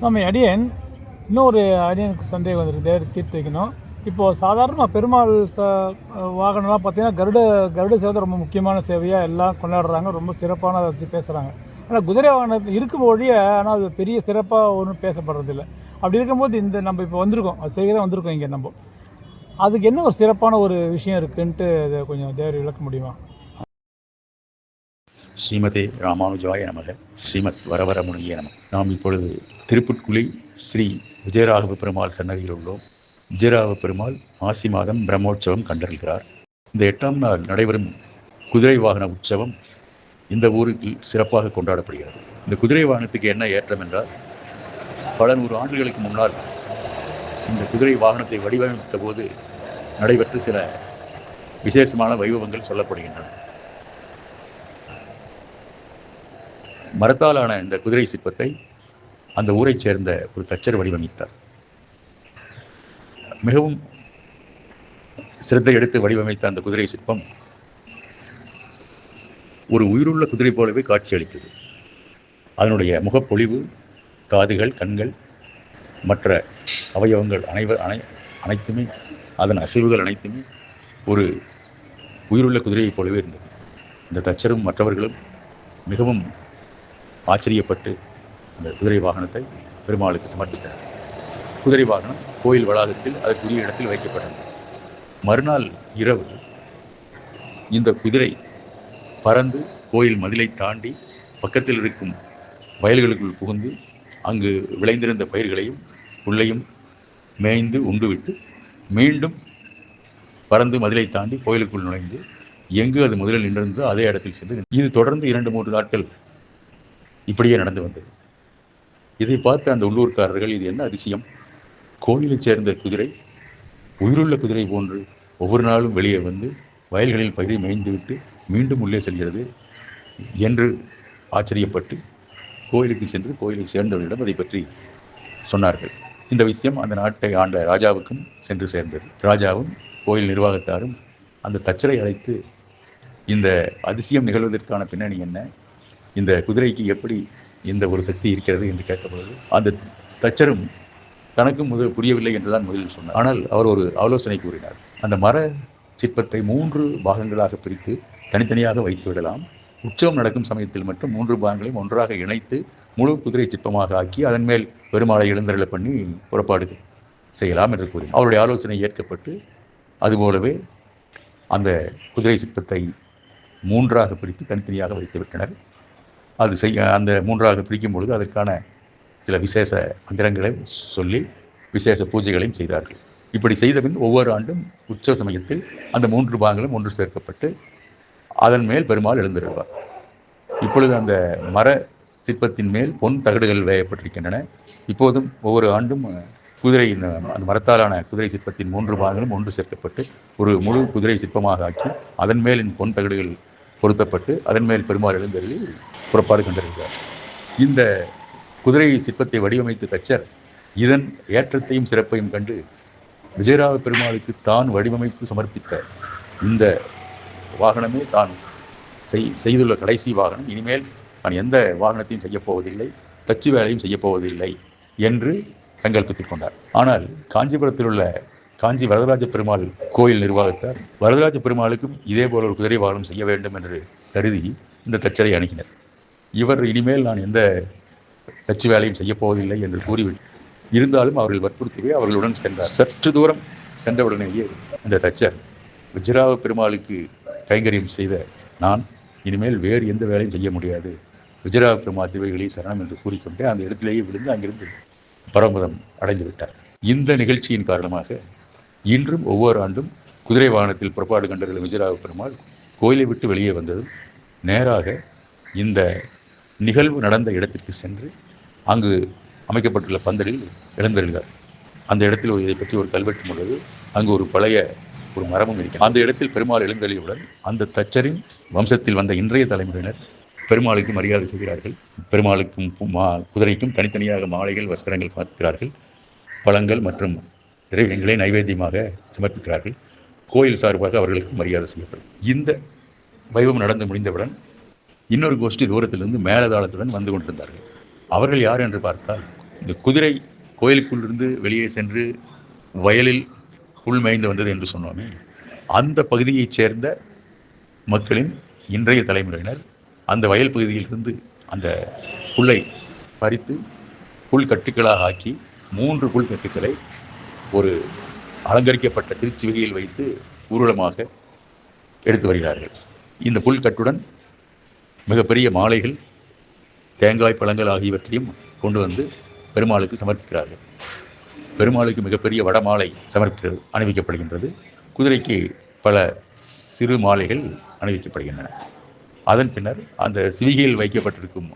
சுவாமி அடியேன் இன்னொரு அடியனுக்கு சந்தேகம் வந்துருக்கு, தீர்த்து வைக்கணும். இப்போது சாதாரணமாக பெருமாள் வாகனம்லாம் பார்த்தீங்கன்னா கருட சேவை ரொம்ப முக்கியமான சேவையாக எல்லாம் கொண்டாடுறாங்க, ரொம்ப சிறப்பான அதை பற்றி பேசுகிறாங்க. ஆனால் குதிரை வாகனத்தில் இருக்கும் ஒழிய ஆனால் அது பெரிய சிறப்பாக ஒன்றும் பேசப்படுறதில்லை. அப்படி இருக்கும்போது இந்த நம்ம இப்போ வந்திருக்கோம், அது செய்ய தான் வந்திருக்கோம் இங்கே. நம்ம அதுக்கு என்ன ஒரு சிறப்பான ஒரு விஷயம் இருக்குன்ட்டு அதை கொஞ்சம் தேவர் விளக்க முடியுமா? ஸ்ரீமதே ராமானுஜாய நமக. ஸ்ரீமத் வரவரமுனிய நமக. நாம் இப்பொழுது திருப்புட்குழி ஸ்ரீ விஜயராகவ பெருமாள் சன்னதியில் உள்ளோம். விஜயராகவ பெருமாள் மாசி மாதம் பிரம்மோற்சவம் கண்டறிகிறார். இந்த 8ஆம் நாள் நடைபெறும் குதிரை வாகன உற்சவம் இந்த ஊருக்கு சிறப்பாக கொண்டாடப்படுகிறது. இந்த குதிரை வாகனத்துக்கு என்ன ஏற்றம் என்றால், பல 100 ஆண்டுகளுக்கு முன்னால் இந்த குதிரை வாகனத்தை வடிவமைத்த போது நடைபெற்ற சில விசேஷமான வைபவங்கள் சொல்லப்படுகின்றன. மரத்தாலான இந்த குதிரை சிற்பத்தை அந்த ஊரைச் சேர்ந்த ஒரு தச்சர் வடிவமைத்தார். மிகவும் சிரத்தை எடுத்து வடிவமைத்த அந்த குதிரை சிற்பம் ஒரு உயிருள்ள குதிரை போலவே காட்சியளித்தது. அதனுடைய முகப்பொழிவு, காதுகள், கண்கள், மற்ற அவயவங்கள் அனைத்துமே, அதன் அசைவுகள் அனைத்துமே ஒரு உயிருள்ள குதிரையைப் போலவே இருந்தது. இந்த தச்சரும் மற்றவர்களும் மிகவும் ஆச்சரியப்பட்டு அந்த குதிரை வாகனத்தை பெருமாளுக்கு சமர்ப்பித்தார். குதிரை வாகனம் கோயில் வளாகத்தில் அதற்குரிய இடத்தில் வைக்கப்பட்டது. மறுநாள் இரவு இந்த குதிரை பறந்து கோயில் மதிலை தாண்டி பக்கத்தில் இருக்கும் வயல்களுக்குள் புகுந்து அங்கு விளைந்திருந்த பயிர்களையும் புல்லையும் மேய்ந்து உண்டுவிட்டு மீண்டும் பறந்து மதிலை தாண்டி கோயிலுக்குள் நுழைந்து எங்கு அது முதலில் நின்றிருந்தோ அதே இடத்தில் சென்று இது தொடர்ந்து 2-3 நாட்கள் இப்படியே நடந்து வந்தது. இதை பார்த்த அந்த உள்ளூர்காரர்கள், இது என்ன அதிசயம், கோயிலைச் சேர்ந்த குதிரை உயிருள்ள குதிரை போன்று ஒவ்வொரு நாளும் வெளியே வந்து வயல்களில் பயிரை மேய்ந்துவிட்டு மீண்டும் உள்ளே செல்கிறது என்று ஆச்சரியப்பட்டு கோயிலுக்கு சென்று கோயிலை சேர்ந்தவர்களிடம் அதை பற்றி சொன்னார்கள். இந்த விஷயம் அந்த நாட்டை ஆண்ட ராஜாவுக்கும் சென்று சேர்ந்தது. ராஜாவும் கோயில் நிர்வாகத்தாரும் அந்த தச்சரை அழைத்து இந்த அதிசயம் நிகழ்வதற்கான பின்னணி என்ன, இந்த குதிரைக்கு எப்படி இந்த ஒரு சக்தி இருக்கிறது என்று கேட்டபொழுது அந்த தச்சரும் தனக்கும் புரியவில்லை என்றுதான் முதலில் சொன்னார். ஆனால் அவர் ஒரு ஆலோசனை கூறினார். அந்த மர சிற்பத்தை 3 பாகங்களாக பிரித்து தனித்தனியாக வைத்து விடலாம். உற்சவம் நடக்கும் சமயத்தில் மட்டும் 3 பாகங்களையும் ஒன்றாக இணைத்து முழு குதிரை சிற்பமாக ஆக்கி அதன் மேல் பெருமாளை எழுந்தருள பண்ணி புறப்பாடு செய்யலாம் என்று கூறினார். அவருடைய ஆலோசனை ஏற்கப்பட்டு அதுபோலவே அந்த குதிரை சிற்பத்தை 3ஆக பிரித்து தனித்தனியாக வைத்து விட்டனர். அது அந்த 3ஆக பிரிக்கும் பொழுது அதற்கான சில விசேஷ மந்திரங்களை சொல்லி விசேஷ பூஜைகளையும் செய்தார்கள். இப்படி செய்தபின் ஒவ்வொரு ஆண்டும் உற்சவ சமயத்தில் அந்த 3 பாகங்களும் ஒன்று சேர்க்கப்பட்டு அதன் மேல் பெருமாள் எழுந்திருவார். இப்பொழுது அந்த மர சிற்பத்தின் மேல் பொன் தகடுகள் வேயப்பட்டிருக்கின்றன. இப்போதும் ஒவ்வொரு ஆண்டும் குதிரையின் அந்த மரத்தாலான குதிரை சிற்பத்தின் 3 பாகங்களும் ஒன்று சேர்க்கப்பட்டு ஒரு முழு குதிரை சிற்பமாக ஆக்கி அதன் மேல் பொன் தகடுகள் பொருத்தப்பட்டு அதன் மேல் பெருமாள் எழுந்தருளி புறப்பாடு கண்டிருக்கிறார். இந்த குதிரை சிற்பத்தை வடிவமைத்த தச்சர் இதன் ஏற்றத்தையும் சிறப்பையும் கண்டு விஜயராகவ பெருமாளுக்கு தான் வடிவமைத்து சமர்ப்பித்த இந்த வாகனமே தான் செய்துள்ள கடைசி வாகனம், இனிமேல் நான் எந்த வாகனத்தையும் செய்யப்போவதில்லை, தச்சு வேலையும் செய்யப்போவதில்லை என்று சங்கல்பித்துக் கொண்டார். ஆனால் காஞ்சிபுரத்தில் உள்ள காஞ்சி வரதராஜ பெருமாள் கோயில் நிர்வாகத்தார் வரதராஜ பெருமாளுக்கும் இதே போல ஒரு குதிரை வாகனம் செய்ய வேண்டும் என்று கருதி இந்த தச்சரை அணுகினர். இவர் இனிமேல் நான் எந்த தச்சு வேலையும் செய்யப்போவதில்லை என்று கூறிவிட்டு இருந்தாலும் அவர்கள் வற்புறுத்தவே அவர்களுடன் சென்றார். சற்று தூரம் சென்றவுடனேயே இந்த தச்சர் விஜயராகவ பெருமாளுக்கு கைங்கரியம் செய்த நான் இனிமேல் வேறு எந்த வேலையும் செய்ய முடியாது, விஜயராகவ பெருமாள் திருவடிகளே சரணம் என்று கூறிக்கொண்டே அந்த இடத்திலேயே விழுந்து அங்கிருந்து பரமபதம் அடைந்து விட்டார். இந்த நிகழ்ச்சியின் காரணமாக இன்றும் ஒவ்வொரு ஆண்டும் குதிரை வாகனத்தில் புறப்பாடு கண்டறிந்த விஜயராகவ பெருமாள் கோயிலை விட்டு வெளியே வந்ததும் நேராக இந்த நிகழ்வு நடந்த இடத்திற்கு சென்று அங்கு அமைக்கப்பட்டுள்ள பந்தலில் எழுந்தருள்கிறார். அந்த இடத்தில் இதை பற்றி ஒரு கல்வெட்டும் உள்ளது. அங்கு ஒரு பழைய ஒரு மரமும் இருக்கிறது. அந்த இடத்தில் பெருமாள் எழுந்தருளியுடன் அந்த தச்சரின் வம்சத்தில் வந்த இன்றைய தலைமுறையினர் பெருமாளுக்கு மரியாதை செய்கிறார்கள். பெருமாளுக்கும் குதிரைக்கும் தனித்தனியாக மாலைகள், வஸ்திரங்கள் சமர்ப்பிக்கிறார்கள். பழங்கள் மற்றும் திரவியங்களை நைவேத்தியமாக சமர்ப்பிக்கிறார்கள். கோயில் சார்பாக அவர்களுக்கு மரியாதை செய்யப்படும். இந்த வைபவம் நடந்து முடிந்தவுடன் இன்னொரு கோஷ்டி தூரத்திலிருந்து மேலதாளத்துடன் வந்து கொண்டிருந்தார்கள். அவர்கள் யார் என்று பார்த்தால் இந்த குதிரை கோயிலுக்குள்ளிருந்து வெளியே சென்று வயலில் புல் மேய்ந்து வந்தது என்று சொன்னோமே, அந்த பகுதியைச் சேர்ந்த மக்களின் இன்றைய தலைமுறையினர் அந்த வயல் பகுதியிலிருந்து அந்த புல்லை பறித்து புல் கட்டுக்களாக ஆக்கி 3 புல் கட்டுக்களை ஒரு அலங்கரிக்கப்பட்ட திருச்சிவிகையில் வைத்து ஊர்வலமாக எடுத்து வருகிறார்கள். இந்த புல் கட்டுடன் மிகப்பெரிய மாலைகள், தேங்காய், பழங்கள் ஆகியவற்றையும் கொண்டு வந்து பெருமாளுக்கு சமர்ப்பிக்கிறார்கள். பெருமாளுக்கு மிகப்பெரிய வடமாலை அணிவிக்கப்படுகின்றது. குதிரைக்கு பல சிறு மாலைகள் அணிவிக்கப்படுகின்றன. அதன் பின்னர் அந்த சிவிகையில் வைக்கப்பட்டிருக்கும்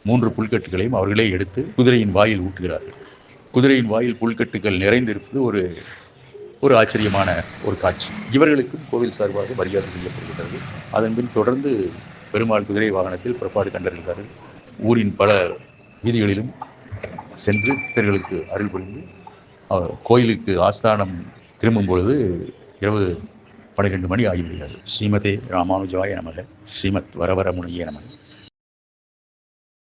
3 புல்கட்டுகளையும் அவர்களே எடுத்து குதிரையின் வாயில் ஊட்டுகிறார்கள். குதிரையின் வாயில் புல்கட்டுகள் நிறைந்திருப்பது ஒரு ஆச்சரியமான ஒரு காட்சி. இவர்களுக்கும் கோவில் சார்பாக மரியாதை செய்யப்படுகிறது. அதன் பின் தொடர்ந்து பெருமாள் குதிரை வாகனத்தில் புறப்பாடு கண்டறிகிறார்கள். ஊரின் பல வீதிகளிலும் சென்று பக்தர்களுக்கு அருள் புரிந்து கோயிலுக்கு ஆஸ்தானம் திரும்பும் பொழுது இரவு 12 மணி ஆகிவிடுகிறது. ஸ்ரீமதே ராமானுஜாய நமக. ஸ்ரீமத் வரவரமுனியே நமக.